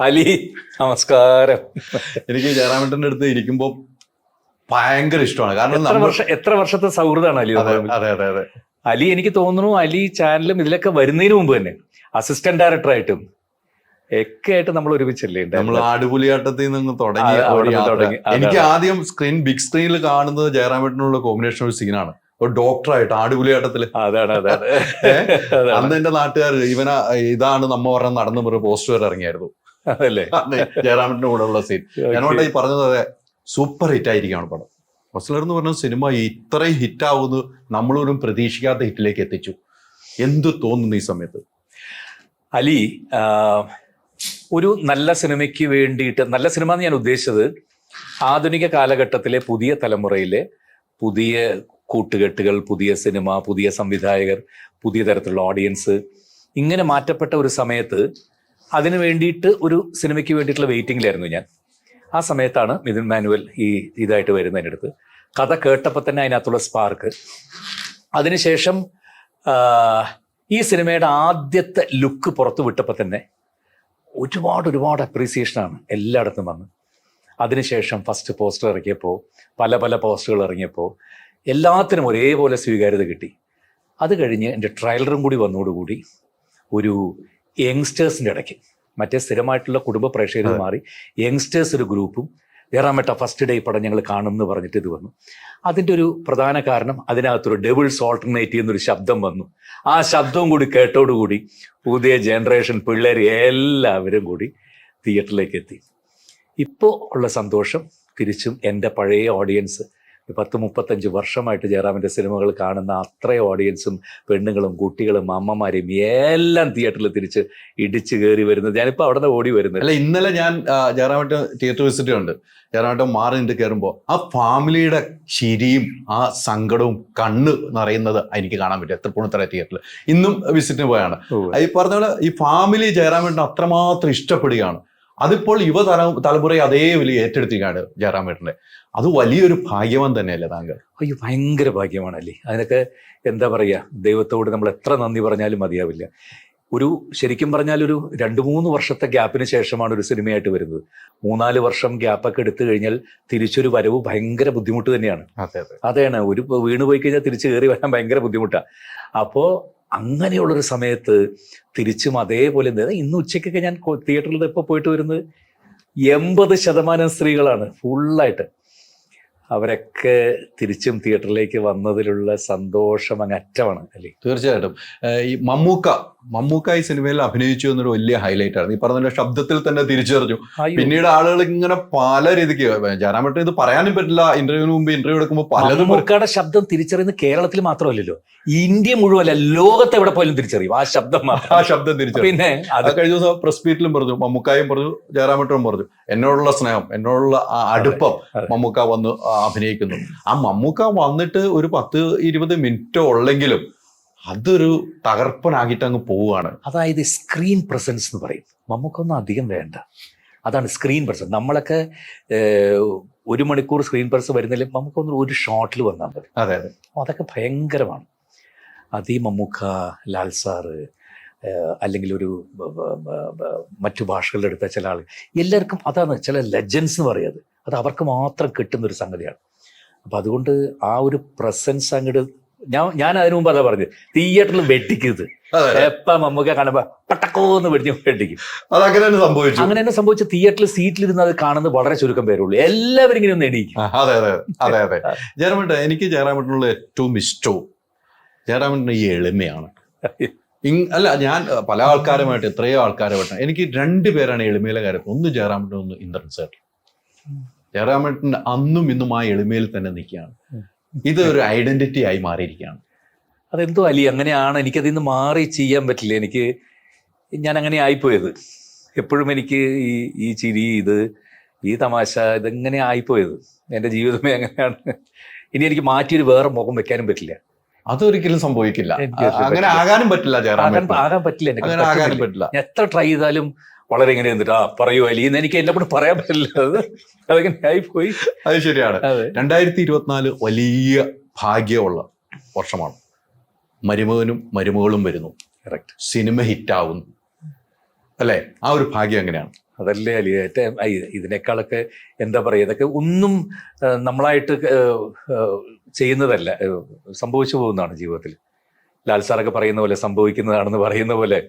അലി നമസ്കാരം. എനിക്ക് ജയറാമേട്ടൻ്റെ അടുത്ത് ഇരിക്കുമ്പോൾ ഭയങ്കര ഇഷ്ടമാണ്. കാരണം എത്ര വർഷത്തെ സൗഹൃദമാണ് അലി. അതെ അതെ അതെ അതെ. അലി എനിക്ക് തോന്നുന്നു അലി ചാനലും ഇതിലൊക്കെ വരുന്നതിന് മുമ്പ് തന്നെ അസിസ്റ്റന്റ് ഡയറക്ടറായിട്ടും ഒക്കെ ആയിട്ട് നമ്മൾ ഒരുമിച്ചല്ലേ നമ്മൾ ആടുപുലിയാട്ടത്തിൽ നിന്ന് തുടങ്ങി. എനിക്ക് ആദ്യം ബിഗ് സ്ക്രീനിൽ കാണുന്നത് ജയറാമേട്ടനുള്ള കോമ്പിനേഷൻ ഒരു സീനാണ്. ഒരു ഡോക്ടറായിട്ട് ആടുപുലിയാട്ടത്തില്. അന്ന് എന്റെ നാട്ടുകാർ ഇതാണ് നമ്മ പറഞ്ഞ നടന്നു പറഞ്ഞ പോസ്റ്റർ വരെ ഇറങ്ങിയായിരുന്നു. അതല്ലേ ജയറാമേട്ടന്റെ കൂടെ ഉള്ള സീൻ. ഞാനോട്ടെ ഈ പറഞ്ഞത് അതെ, സൂപ്പർ ഹിറ്റ് ആയിരിക്കുകയാണ് പടം. ഹൊസ്ലർ എന്ന് പറഞ്ഞ സിനിമ ഇത്രയും ഹിറ്റ് ആവുന്നു നമ്മളൊരു പ്രതീക്ഷിക്കാത്ത ഹിറ്റിലേക്ക് എത്തിച്ചു. എന്ത് തോന്നുന്നു ഈ സമയത്ത്? അലി, ഒരു നല്ല സിനിമയ്ക്ക് വേണ്ടിയിട്ട്, നല്ല സിനിമ എന്ന് ഞാൻ ഉദ്ദേശിച്ചത് ആധുനിക കാലഘട്ടത്തിലെ പുതിയ തലമുറയിലെ പുതിയ കൂട്ടുകെട്ടുകൾ, പുതിയ സിനിമ, പുതിയ സംവിധായകർ, പുതിയ തരത്തിലുള്ള ഓഡിയൻസ്, ഇങ്ങനെ മാറ്റപ്പെട്ട ഒരു സമയത്ത് അതിന് വേണ്ടിയിട്ട് ഒരു സിനിമയ്ക്ക് വേണ്ടിയിട്ടുള്ള വെയിറ്റിംഗിലായിരുന്നു ഞാൻ. ആ സമയത്താണ് മിഥുൻ മാനുവൽ ഇതായിട്ട് വരുന്നതിൻ്റെ അടുത്ത് കഥ കേട്ടപ്പോൾ തന്നെ അതിനകത്തുള്ള സ്പാർക്ക്. അതിനുശേഷം ഈ സിനിമയുടെ ആദ്യത്തെ ലുക്ക് പുറത്തു വിട്ടപ്പോൾ തന്നെ ഒരുപാട് അപ്രീസിയേഷനാണ് എല്ലായിടത്തും വന്ന്. അതിനുശേഷം ഫസ്റ്റ് പോസ്റ്റർ ഇറങ്ങിയപ്പോൾ, പല പോസ്റ്ററുകൾ ഇറങ്ങിയപ്പോൾ എല്ലാത്തിനും ഒരേപോലെ സ്വീകാര്യത കിട്ടി. അത് കഴിഞ്ഞ് എൻ്റെ ട്രailer കൂടി വന്നതോടുകൂടി ഒരു യങ്സ്റ്റേഴ്സിൻ്റെ ഇടയ്ക്ക്, മറ്റേ സ്ഥിരമായിട്ടുള്ള കുടുംബ പ്രേക്ഷകർ മാറി യങ്സ്റ്റേഴ്സ് ഒരു ഗ്രൂപ്പും ജയറാമേട്ട ഫസ്റ്റ് ഡേ പടം ഞങ്ങൾ കാണും എന്ന് പറഞ്ഞിട്ട് ഇത് വന്നു. അതിൻ്റെ ഒരു പ്രധാന കാരണം അതിനകത്തൊരു ഡെവിൾസ് ഓൾട്ടർനേറ്റീവ് എന്നൊരു ശബ്ദം വന്നു. ആ ശബ്ദവും കൂടി കേട്ടോടുകൂടി പുതിയ ജനറേഷൻ പിള്ളേർ എല്ലാവരും കൂടി തിയേറ്ററിലേക്ക് എത്തി. ഇപ്പോൾ ഉള്ള സന്തോഷം തിരിച്ചും എൻ്റെ പഴയ ഓഡിയൻസ്, 10-35 വർഷമായിട്ട് ജയറാമിൻ്റെ സിനിമകൾ കാണുന്ന അത്രയും ഓഡിയൻസും പെണ്ണുങ്ങളും കുട്ടികളും അമ്മമാരെയും എല്ലാം തിയേറ്ററിൽ തിരിച്ച് ഇടിച്ചു കയറി വരുന്നത്. ഞാനിപ്പോൾ അവിടെ നിന്ന് ഓടി വരുന്നത്. അല്ല, ഇന്നലെ ഞാൻ ജയറാമേട്ട തിയേറ്റർ വിസിറ്റ് ഉണ്ട്. ജയറാമേട്ട മാറി നിന്നിട്ട് കയറുമ്പോൾ ആ ഫാമിലിയുടെ ചിരിയും ആ സങ്കടവും കണ്ണ് നിറയുന്നത് എനിക്ക് കാണാൻ പറ്റും. എത്ര പൂണിത്തറ തിയേറ്ററിൽ ഇന്നും വിസിറ്റിന് പോയാണ്. ഈ പറഞ്ഞ പോലെ ഈ ഫാമിലി ജയറാമേട്ടനെ അത്രമാത്രം ഇഷ്ടപ്പെടുകയാണ്. അതിപ്പോൾ തലമുറയെ അതേ വലിയ ഏറ്റെടുത്തിരിക്കുകയാണ് ജയറാമേട്ടൻ്റെ. അത് വലിയൊരു ഭാഗ്യവാൻ തന്നെയല്ലേ താങ്കൾ? അയ്യോ, ഭയങ്കര ഭാഗ്യമാണല്ലേ. അതിനൊക്കെ എന്താ പറയുക, ദൈവത്തോട് നമ്മൾ എത്ര നന്ദി പറഞ്ഞാലും മതിയാവില്ല. ശരിക്കും പറഞ്ഞാൽ ഒരു 2-3 വർഷത്തെ ഗ്യാപ്പിന് ശേഷമാണ് ഒരു സിനിമയായിട്ട് വരുന്നത്. 3-4 വർഷം ഗ്യാപ്പൊക്കെ എടുത്തു കഴിഞ്ഞാൽ തിരിച്ചൊരു വരവ് ഭയങ്കര ബുദ്ധിമുട്ട് തന്നെയാണ്. അതാണ്, വീണ് പോയി കഴിഞ്ഞാൽ തിരിച്ച് കയറി വരാൻ ഭയങ്കര ബുദ്ധിമുട്ടാണ്. അപ്പോൾ അങ്ങനെയുള്ളൊരു സമയത്ത് തിരിച്ചും അതേപോലെ ഇന്ന് ഉച്ചയ്ക്കൊക്കെ ഞാൻ തിയേറ്ററിൽ ഇപ്പോൾ പോയിട്ട് വരുന്നത് 80% സ്ത്രീകളാണ് ഫുള്ളായിട്ട്. അവരൊക്കെ തിരിച്ചും തിയേറ്ററിലേക്ക് വന്നതിലുള്ള സന്തോഷം അങ്ങറ്റമാണ് അല്ലേ. തീർച്ചയായിട്ടും. ഈ മമ്മൂക്ക ഈ സിനിമയിൽ അഭിനയിച്ചു എന്നൊരു വലിയ ഹൈലൈറ്റ് ആണ്. ഈ പറഞ്ഞ ശബ്ദത്തിൽ തന്നെ തിരിച്ചറിഞ്ഞു. പിന്നീട് ആളുകൾ ഇങ്ങനെ പല രീതിക്ക്, ജയറാമേട്ടൻ ഇത് പറയാനും പറ്റില്ല, ഇന്റർവ്യൂവിന് മുമ്പ് ഇന്റർവ്യൂ എടുക്കുമ്പോൾ പലതും. മമ്മൂക്കയുടെ ശബ്ദം തിരിച്ചറിയുന്നത് കേരളത്തിൽ മാത്രമല്ലല്ലോ, ഇന്ത്യ മുഴുവല്ല, ലോകത്ത് എവിടെ പോലും തിരിച്ചറിയും ആ ശബ്ദം തിരിച്ചറിയും. പിന്നെ അത് കഴിഞ്ഞ ദിവസം പ്രസ് മീറ്റിലും പറഞ്ഞു, മമ്മൂക്കായും പറഞ്ഞു, ജയറാമേട്ടനും പറഞ്ഞു, എന്നോടുള്ള സ്നേഹം, എന്നോടുള്ള അടുപ്പം മമ്മൂക്ക വന്ന് അഭിനയിക്കുന്നു. ആ മമ്മൂക്ക വന്നിട്ട് ഒരു 10-20 മിനിറ്റോ ഉള്ളെങ്കിലും അതൊരു തകർപ്പനാക്കിയിട്ട് അങ്ങ് പോവുകയാണ്. അതായത് സ്ക്രീൻ പ്രസൻസ് എന്ന് പറയും. മമ്മൂക്കൊന്നും അധികം വേണ്ട, അതാണ് സ്ക്രീൻ പ്രസൻസ്. നമ്മളൊക്കെ 1 മണിക്കൂർ സ്ക്രീൻ പ്രസൻസ് വരുന്നില്ല, മമ്മൂക്കൊന്നും ഒരു ഷോട്ടിൽ വന്നാൽ മതി. അതെ അതെ, അതൊക്കെ ഭയങ്കരമാണ്. അതീ മമ്മൂക്ക, ലാൽ സാറ്, അല്ലെങ്കിൽ ഒരു മറ്റു ഭാഷകളുടെ അടുത്ത ചില ആൾ, എല്ലാവർക്കും അതാണ് ചില ലെജൻസ് എന്ന് പറയുന്നത്. അത് അവർക്ക് മാത്രം കിട്ടുന്നൊരു സംഗതിയാണ്. അപ്പം അതുകൊണ്ട് ആ ഒരു പ്രസൻസ് അങ്ങോട്ട് ഞാൻ അതിനു മുമ്പ് അതാ പറഞ്ഞത്, തിയേറ്ററിൽ വെട്ടിക്കുന്നത് എപ്പം മമ്മൂക്ക കാണുമ്പോൾ പട്ടക്കോന്ന് വെട്ടിക്കും. അങ്ങനെ തന്നെ സംഭവിച്ച തിയേറ്ററിൽ സീറ്റിലിരുന്ന് അത് കാണുന്നത് വളരെ ചുരുക്കം പേരുള്ളൂ. എല്ലാവരും ഇങ്ങനെ ഒന്ന് എണീക്കും. അതെ അതെ അതെ അതെ. ജയറാമേട്ടൻ, എനിക്ക് ജയറാമേട്ടനുള്ള ഏറ്റവും ഇഷ്ടവും ജയറാമേട്ടൻ്റെ ഈ എളിമയാണ്. അല്ല, ഞാൻ പല ആൾക്കാരുമായിട്ട്, എത്രയോ ആൾക്കാരുമായിട്ട്, എനിക്ക് 2 പേരാണ് എളിമയിലെ കാര്യത്തിൽ. ഒന്ന് ജയറാമേട്ടൻ, ഒന്ന് ഇന്ദ്രൻ സാർ. ജയറാമേട്ടൻ അന്നും ഇന്നും ആ എളിമയിൽ തന്നെ നിൽക്കുകയാണ്. ഇത് ഒരു ഐഡന്റിറ്റി ആയി മാറിയിരിക്കുകയാണ്. അതെന്തോ അലി, അങ്ങനെയാണ്. എനിക്കതിൽ നിന്ന് മാറി ചെയ്യാൻ പറ്റില്ല. ഞാൻ അങ്ങനെ ആയിപ്പോയത്. എപ്പോഴും എനിക്ക് ഈ ചിരി, ഈ തമാശ, ഇതെങ്ങനെ ആയിപ്പോയത്. എൻ്റെ ജീവിതമേ അങ്ങനെയാണ്. ഇനി എനിക്ക് മാറ്റിയൊരു വേറെ മുഖം വെക്കാനും പറ്റില്ല. അതൊരിക്കലും സംഭവിക്കില്ല. അങ്ങനെ ആകാനും പറ്റില്ല. ആകാൻ പറ്റില്ല. എത്ര ട്രൈ ചെയ്താലും വളരെ ഇങ്ങനെ എന്നിട്ട് പറയൂ അലി എന്ന് എനിക്ക് എന്നെ കൊണ്ട് പറയാൻ പറ്റില്ല. അതങ്ങനെ ആയിപ്പോയി. അത് ശരിയാണ്. 2024 വലിയ ഭാഗ്യമുള്ള വർഷമാണ്. മരുമകനും മരുമകളും വരുന്നു, സിനിമ ഹിറ്റാവുന്നു, അല്ലേ? ആ ഒരു ഭാഗ്യം എങ്ങനെയാണ്? അതല്ലേ അലി ഏറ്റവും ഇതിനേക്കാളൊക്കെ എന്താ പറയുക, ഇതൊക്കെ ഒന്നും നമ്മളായിട്ട് ചെയ്യുന്നതല്ല, സംഭവിച്ചു പോകുന്നതാണ് ജീവിതത്തിൽ. ലാൽ സാറൊക്കെ പറയുന്ന പോലെ സംഭവിക്കുന്നതാണെന്ന് പറയുന്ന പോലെ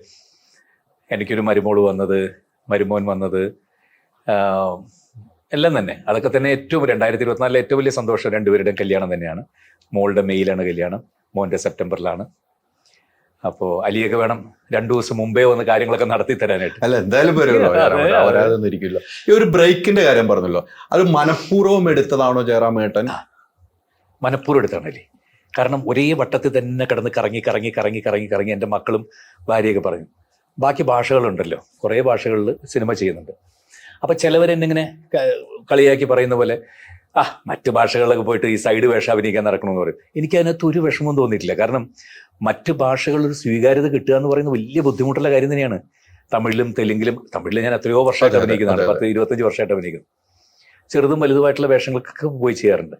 എനിക്കൊരു മരുമോൻ വന്നത് എല്ലാം തന്നെ അതൊക്കെ തന്നെ ഏറ്റവും 2024 ഏറ്റവും വലിയ സന്തോഷം. രണ്ടുപേരുടെയും കല്യാണം തന്നെയാണ്. മോളുടെ മെയ്യിലാണ് കല്യാണം, മോൻ്റെ സെപ്റ്റംബറിലാണ്. അപ്പോൾ അലിയൊക്കെ വേണം 2 ദിവസം മുമ്പേ വന്ന് കാര്യങ്ങളൊക്കെ നടത്തി തരാനായിട്ട്. അല്ല എന്തായാലും വരാതൊന്നും ഇരിക്കില്ല. ഈ ഒരു ബ്രേക്കിന്റെ കാര്യം പറഞ്ഞല്ലോ, അത് മനഃപൂർവ്വം എടുത്തതാണോ ജയറാമേട്ടൻ? മനഃപൂർവ്വം എടുത്താണ് അലി. കാരണം ഒരേ വട്ടത്തിൽ തന്നെ കിടന്ന് കറങ്ങി എൻ്റെ മക്കളും ഭാര്യയൊക്കെ പറഞ്ഞു, ബാക്കി ഭാഷകളുണ്ടല്ലോ, കുറേ ഭാഷകളിൽ സിനിമ ചെയ്യുന്നുണ്ട്. അപ്പം ചിലവരെന്നിങ്ങനെ കളിയാക്കി പറയുന്ന പോലെ മറ്റ് ഭാഷകളിലൊക്കെ പോയിട്ട് ഈ സൈഡ് വേഷം അഭിനയിക്കാൻ നടക്കണമെന്ന് പറയും. എനിക്കതിനകത്ത് ഒരു വിഷമവും തോന്നിയിട്ടില്ല. കാരണം മറ്റ് ഭാഷകളൊരു സ്വീകാര്യത കിട്ടുക എന്ന് പറയുന്നത് വലിയ ബുദ്ധിമുട്ടുള്ള കാര്യം തന്നെയാണ്. തമിഴിലും ഞാൻ എത്രയോ വർഷമായിട്ട് അഭിനയിക്കുന്നതാണ്, 10-25 വർഷമായിട്ട് അഭിനയിക്കുന്നു. ചെറുതും വലുതുമായിട്ടുള്ള വേഷങ്ങൾക്കൊക്കെ പോയി ചെയ്യാറുണ്ട്.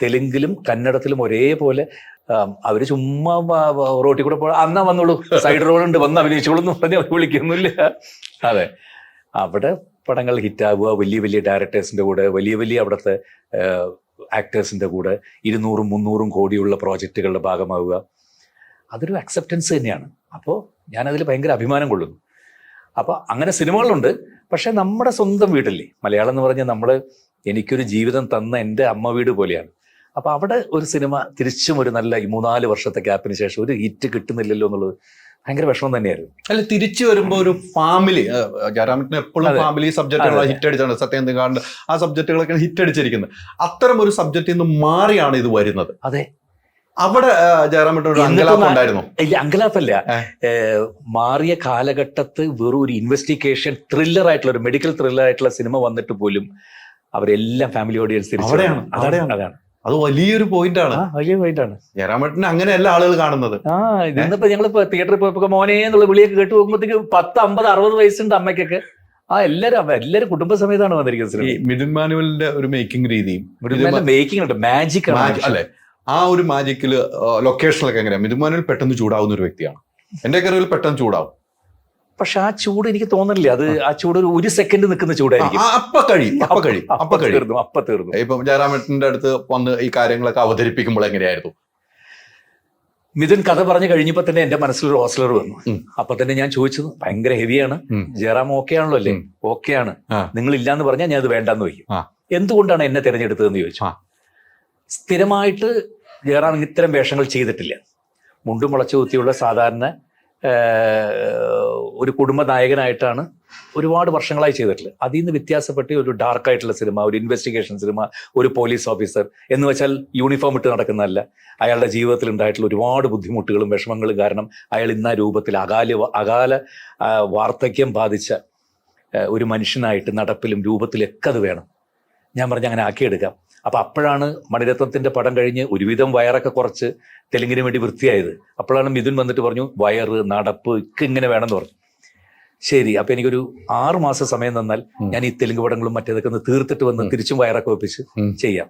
തെലുങ്കിലും കന്നഡത്തിലും ഒരേപോലെ അവർ ചുമ്മാ റോട്ടിൽ കൂടെ അന്നാ വന്നോളൂ, സൈഡ് റോളുണ്ട്, വന്ന് അഭിനയിച്ചോളൂ എന്ന് പറഞ്ഞ് അവർ വിളിക്കുന്നില്ല. അതെ, അവിടെ പടങ്ങൾ ഹിറ്റാവുക, വലിയ വലിയ ഡയറക്ടേഴ്സിൻ്റെ കൂടെ, വലിയ അവിടുത്തെ ആക്ടേഴ്സിൻ്റെ കൂടെ 200-300 കോടിയുള്ള പ്രോജക്റ്റുകളുടെ ഭാഗമാവുക, അതൊരു അക്സെപ്റ്റൻസ് തന്നെയാണ്. അപ്പോൾ ഞാനതിൽ ഭയങ്കര അഭിമാനം കൊള്ളുന്നു. അപ്പോൾ അങ്ങനെ സിനിമകളുണ്ട്. പക്ഷേ നമ്മുടെ സ്വന്തം വീട്ടില്ലേ മലയാളം എന്ന് പറഞ്ഞാൽ എനിക്കൊരു ജീവിതം തന്ന എൻ്റെ അമ്മ വീട് പോലെയാണ്. അപ്പോൾ അവിടെ ഒരു സിനിമ തിരിച്ചും ഒരു നല്ല 3-4 വർഷത്തെ ഗ്യാപ്പിന് ശേഷം ഒരു ഹിറ്റ് കിട്ടുന്നില്ലല്ലോ എന്നുള്ളത് ഭയങ്കര വിഷമം തന്നെയായിരുന്നു. അല്ല, തിരിച്ചു വരുമ്പോൾ ഒരു ഫാമിലി, ജയറാമേട്ടന് എപ്പോഴും ഫാമിലി സബ്ജക്റ്റുകളാണ് ഹിറ്റ് അടിച്ചാണ്, സത്യന്തികാണ്ട് ആ സബ്ജക്റ്റുകളൊക്കെ ഹിറ്റ് അടിച്ചിരിക്കുന്നത്. അത്തരം ഒരു സബ്ജക്റ്റിൽ നിന്ന് മാറിയാണ് ഇത് വരുന്നത്. അതെ, അവിടെ ജയറാമേട്ടൻ ഒരു അങ്കലാപ്പ് ഉണ്ടായിരുന്നു? ഇല്ല, അങ്കലാപ്പല്ല. മാറിയ കാലഘട്ടത്ത് വെറും ഒരു ഇൻവെസ്റ്റിഗേഷൻ ത്രില്ലർ ആയിട്ടുള്ള, ഒരു മെഡിക്കൽ ത്രില്ലർ ആയിട്ടുള്ള സിനിമ വന്നിട്ട് പോലും അവരെല്ലാം ഫാമിലി ഓഡിയൻസ് അതാണ്. അത് വലിയൊരു പോയിന്റാണ്. വലിയ പോയിന്റാണ്. ജയറാമേട്ടനെ അങ്ങനെയല്ല ആളുകൾ കാണുന്നത്. ഇന്നിപ്പോ ഞങ്ങളിപ്പോ തിയേറ്ററിൽ പോയപ്പോ മോനെ എന്നുള്ള വിളിയൊക്കെ കേട്ട് പോകുമ്പോഴത്തേക്ക് 10-50-60 വയസ്സുണ്ട് അമ്മയ്ക്കൊക്കെ. എല്ലാരും കുടുംബസമേതാണ് വന്നിരിക്കുന്നത്. ഈ മിഥുൻ മാനുവലിന്റെ ഒരു മേക്കിംഗ് രീതിയും മേക്കിംഗ് ഉണ്ട്, മാജിക് അല്ലെ? ആ ഒരു മാജിക്കില് ലൊക്കേഷനിലൊക്കെ എങ്ങനെയാ? മിഥുൻ മാനുവൽ പെട്ടെന്ന് ചൂടാവുന്ന ഒരു വ്യക്തിയാണ്. എന്റെ കറിയിൽ പെട്ടെന്ന് ചൂടാവും. പക്ഷെ ആ ചൂട് എനിക്ക് തോന്നുന്നില്ല. അത് ആ ചൂട് ഒരു സെക്കൻഡ് നിൽക്കുന്ന ചൂടായിരിക്കും. അപ്പൊ തീർന്നു. ഇപ്പൊ ജയറാമേട്ടന്റെ അടുത്ത് വന്ന് ഈ കാര്യങ്ങളൊക്കെ അവതരിപ്പിക്കുമ്പോൾ എങ്ങനെയായിരുന്നു? മിഥുൻ കഥ പറഞ്ഞു കഴിഞ്ഞപ്പോ തന്നെ എന്റെ മനസ്സിലൊരു ഹോസ്റ്റലർ വന്നു. അപ്പൊ തന്നെ ഞാൻ ചോദിച്ചത്, ഭയങ്കര ഹെവിയാണ്, ജയറാം ഓക്കെ ആണല്ലോ അല്ലേ? ഓക്കെയാണ്, നിങ്ങൾ ഇല്ലാന്ന് പറഞ്ഞാൽ ഞാൻ അത് വേണ്ടെന്ന് വയ്ക്കും. എന്തുകൊണ്ടാണ് എന്നെ തിരഞ്ഞെടുത്തതെന്ന് ചോദിച്ചു. സ്ഥിരമായിട്ട് ജയറാം ഇത്തരം വേഷങ്ങൾ ചെയ്തിട്ടില്ല. മുണ്ടും മുളച്ചു കുത്തിയുള്ള സാധാരണ ഒരു കുടുംബ നായകനായിട്ടാണ് ഒരുപാട് വർഷങ്ങളായി ചെയ്തിട്ടുള്ളത്. അതിൽ നിന്ന് വ്യത്യാസപ്പെട്ട് ഒരു ഡാർക്കായിട്ടുള്ള സിനിമ, ഒരു ഇൻവെസ്റ്റിഗേഷൻ സിനിമ, ഒരു പോലീസ് ഓഫീസർ എന്ന് വെച്ചാൽ യൂണിഫോം ഇട്ട് നടക്കുന്നതല്ല. അയാളുടെ ജീവിതത്തിൽ ഉണ്ടായിട്ടുള്ള ഒരുപാട് ബുദ്ധിമുട്ടുകളും വിഷമങ്ങളും കാരണം അയാൾ ഇന്ന രൂപത്തിൽ അകാല വാർദ്ധക്യം ബാധിച്ച ഒരു മനുഷ്യനായിട്ട് നടപ്പിലും രൂപത്തിലൊക്കെ അത് വേണം. ഞാൻ പറഞ്ഞ് അങ്ങനെ ആക്കിയെടുക്കാം. അപ്പം അപ്പോഴാണ് മണിരത്നത്തിൻ്റെ പടം കഴിഞ്ഞ് ഒരുവിധം വയറൊക്കെ കുറച്ച് തെലുങ്കിന് വേണ്ടി വൃത്തിയായത്. അപ്പോഴാണ് മിഥുൻ വന്നിട്ട് പറഞ്ഞു, വയറ് നടപ്പ് ഒക്കെ ഇങ്ങനെ വേണമെന്ന് പറഞ്ഞു. ശരി, അപ്പം എനിക്കൊരു 6 മാസം സമയം തന്നാൽ ഞാൻ ഈ തെലുങ്ക് പടങ്ങളും മറ്റേതൊക്കെ ഒന്ന് തീർത്തിട്ട് വന്ന് തിരിച്ചും വയറൊക്കെ വെപ്പിച്ച് ചെയ്യാം.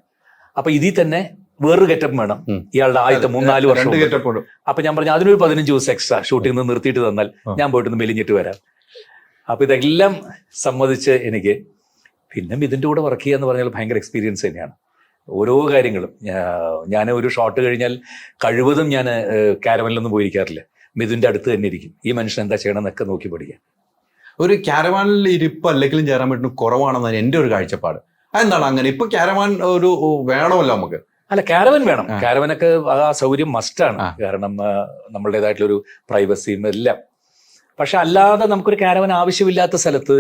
അപ്പൊ ഇതിൽ തന്നെ വേറൊരു ഗെറ്റപ്പ് വേണം ഇയാളുടെ ആദ്യത്തെ 3-4 വർഷം. അപ്പൊ ഞാൻ പറഞ്ഞു അതിനൊരു 15 ദിവസം എക്സ്ട്രാ ഷൂട്ടിംഗ് നിന്ന് നിർത്തിയിട്ട് തന്നാൽ ഞാൻ പോയിട്ടൊന്ന് മെലിഞ്ഞിട്ട് വരാം. അപ്പൊ ഇതെല്ലാം സമ്മതിച്ച് എനിക്ക് പിന്നെ മിഥുൻ്റെ കൂടെ വർക്ക് ചെയ്യുക എന്ന് പറഞ്ഞാൽ ഭയങ്കര എക്സ്പീരിയൻസ് തന്നെയാണ്. ഓരോ കാര്യങ്ങളും ഞാൻ ഒരു ഷോട്ട് കഴിഞ്ഞാൽ കഴിവതും ഞാൻ കാരവനിലൊന്നും പോയിരിക്കാറില്ല. മിഥുൻ്റെ അടുത്ത് തന്നെ ഇരിക്കും. ഈ മനുഷ്യൻ എന്താ ചെയ്യണം എന്നൊക്കെ നോക്കി പഠിക്കാം. ഒരു കാരവാനിൽ ഇരിപ്പ് അല്ലെങ്കിലും ജയറാമേട്ടന് കുറവാണെന്നാണ് എൻ്റെ ഒരു കാഴ്ചപ്പാട്. അതെന്താണ് അങ്ങനെ? ഇപ്പൊ കാരവാൻ ഒരു വേണമല്ലോ നമുക്ക്. അല്ല, കാരവൻ വേണം. കാരവനൊക്കെ ആ സൗകര്യം മസ്റ്റാണ്. കാരണം നമ്മളുടേതായിട്ടുള്ളൊരു പ്രൈവസിയും എല്ലാം. പക്ഷെ അല്ലാതെ നമുക്കൊരു കാരവൻ ആവശ്യമില്ലാത്ത സ്ഥലത്ത്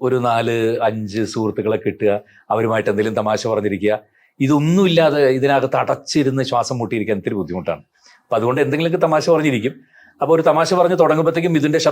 ഒരു 4-5 സുഹൃത്തുക്കളെ കിട്ടുക, അവരുമായിട്ട് എന്തെങ്കിലും തമാശ പറഞ്ഞിരിക്കുക, ഇതൊന്നുമില്ലാതെ ഇതിനകത്ത് അടച്ചിരുന്ന് ശ്വാസം മുട്ടിയിരിക്കാൻ ഇത്തിരി ബുദ്ധിമുട്ടാണ്. അപ്പം അതുകൊണ്ട് എന്തെങ്കിലുമൊക്കെ തമാശ പറഞ്ഞിരിക്കും. അപ്പോൾ ഒരു തമാശ പറഞ്ഞ് തുടങ്ങുമ്പോഴത്തേക്കും ഇതിൻ്റെ